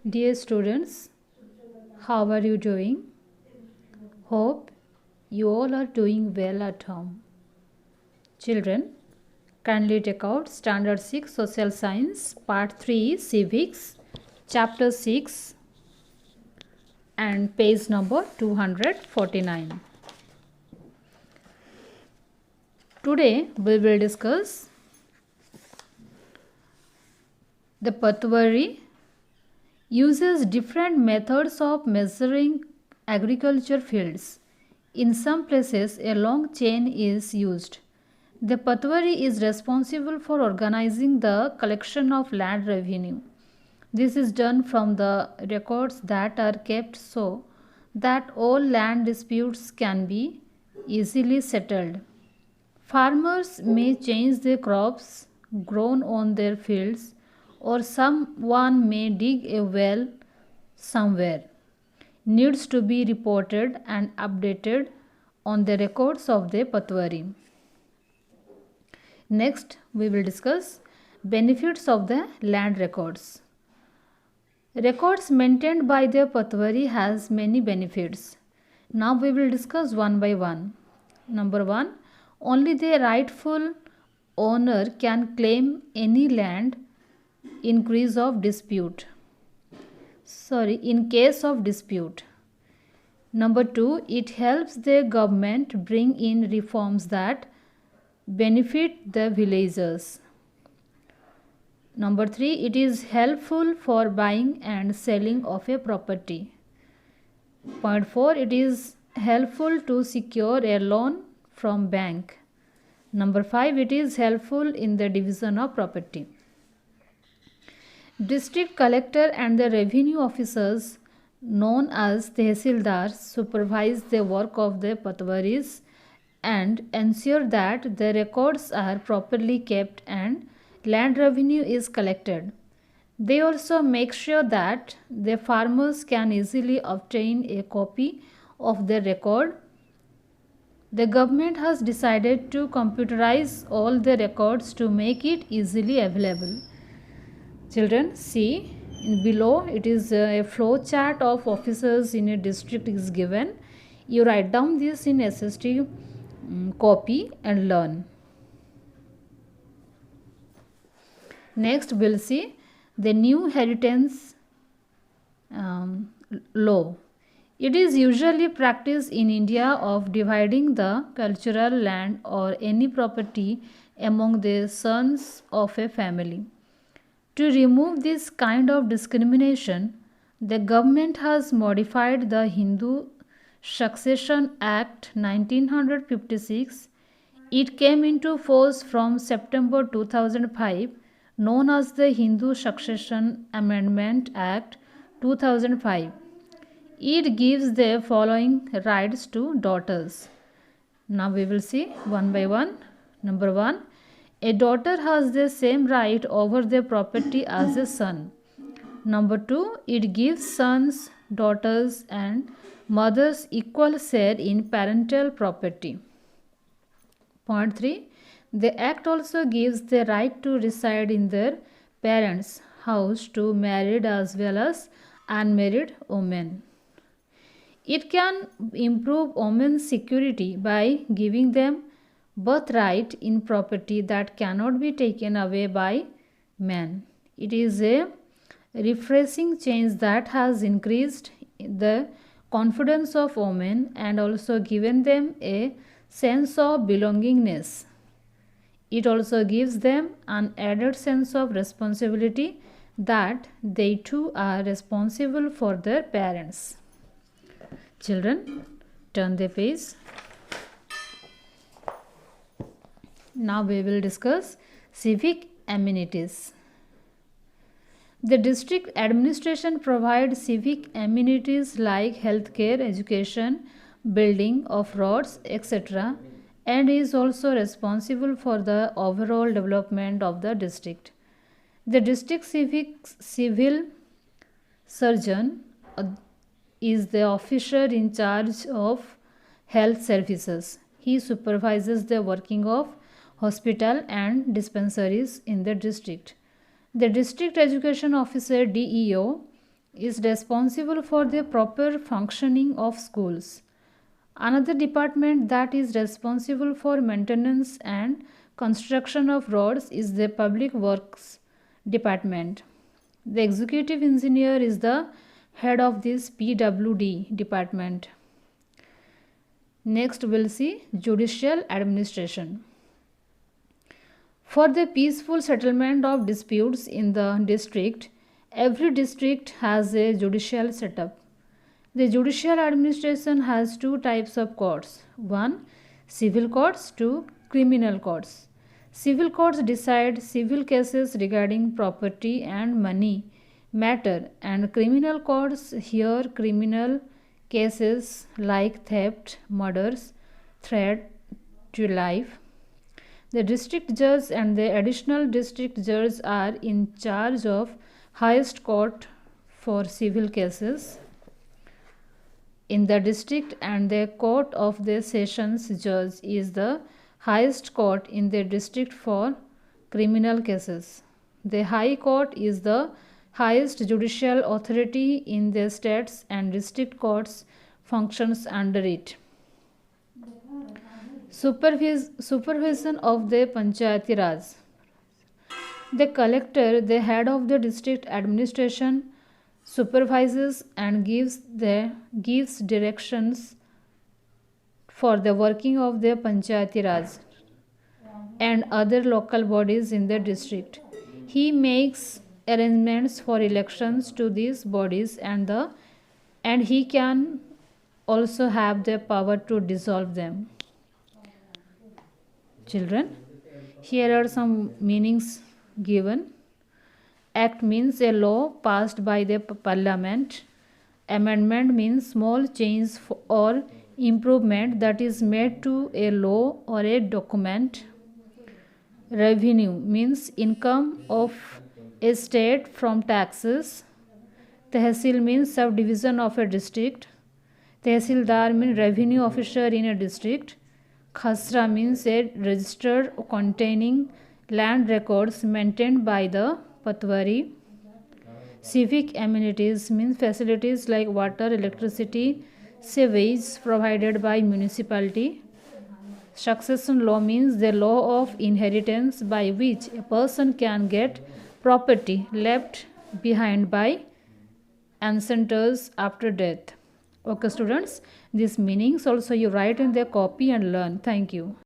Dear students, how are you doing? Hope you all are doing well at home. Children, kindly take out Standard 6 Social Science, Part 3 Civics, Chapter 6 and page number 249. Today we will discuss the Patwari uses different methods of measuring agriculture fields. In some places, a long chain is used. The Patwari is responsible for organizing the collection of land revenue. This is done from the records that are kept so that all land disputes can be easily settled. Farmers may change the crops grown on their fields, or someone may dig a well somewhere. Needs to be reported and updated on the records of the Patwari. Next, we will discuss benefits of the land records. Records maintained by the Patwari has many benefits. Now we will discuss one by one. Number 1, only the rightful owner can claim any land in case of dispute. In case of dispute. Number 2, it helps the government bring in reforms that benefit the villagers. Number 3, it is helpful for buying and selling of a property. Point 4, it is helpful to secure a loan from bank. Number 5, it is helpful in the division of property. District collector and the revenue officers known as tehsildars supervise the work of the patwaris and ensure that the records are properly kept and land revenue is collected. They also make sure that the farmers can easily obtain a copy of the record. The government has decided to computerize all the records to make it easily available. Children, see in below it is a flow chart of officers in a district is given. You write down this in SST copy and learn. Next we'll see the new inheritance law. It is usually practiced in India of dividing the cultural land or any property among the sons of a family. To remove this kind of discrimination, the government has modified the Hindu Succession Act 1956. It came into force from September 2005, known as the Hindu Succession Amendment Act 2005. It gives the following rights to daughters. Now we will see one by one. Number 1, a daughter has the same right over the property as a son. Number 2, it gives sons, daughters and mothers equal share in parental property. Point 3, the act also gives the right to reside in their parents' house to married as well as unmarried women. It can improve women's security by giving them birthright in property that cannot be taken away by men. It is a refreshing change that has increased the confidence of women and also given them a sense of belongingness. It also gives them an added sense of responsibility that they too are responsible for their parents. Children, turn the page. Now we will discuss civic amenities. The district administration provides civic amenities like healthcare, education, building of roads, etc., and is also responsible for the overall development of the district. The district civil surgeon is the officer in charge of health services. He supervises the working of hospital and dispensaries in the district. The district education officer DEO is responsible for the proper functioning of schools. Another department that is responsible for maintenance and construction of roads is the Public Works Department. The executive engineer is the head of this PWD department. Next, we'll see judicial administration. For the peaceful settlement of disputes in the district, every district has a judicial setup. The judicial administration has two types of courts. One, civil courts, two, criminal courts. Civil courts decide civil cases regarding property and money matter, and criminal courts hear criminal cases like theft, murders, threat to life. The district judge and the additional district judge are in charge of highest court for civil cases in the district, and the court of the sessions judge is the highest court in the district for criminal cases. The high court is the highest judicial authority in the states, and district courts functions under it. Supervision of the Panchayati Raj. The collector, the head of the district administration, supervises and gives directions for the working of the Panchayati Raj and other local bodies in the district. He makes arrangements for elections to these bodies, and he can also have the power to dissolve them. Children, here are some meanings given. Act means a law passed by the parliament. Amendment means small change or improvement that is made to a law or a document. Revenue means income of a state from taxes. Tehsil means subdivision of a district. Tehsildar means revenue officer in a district. Khasra means a register containing land records maintained by the Patwari. Civic amenities means facilities like water, electricity, sewage provided by municipality. Succession law means the law of inheritance by which a person can get property left behind by ancestors after death. Okay students, these meanings also you write in the copy and learn. Thank you.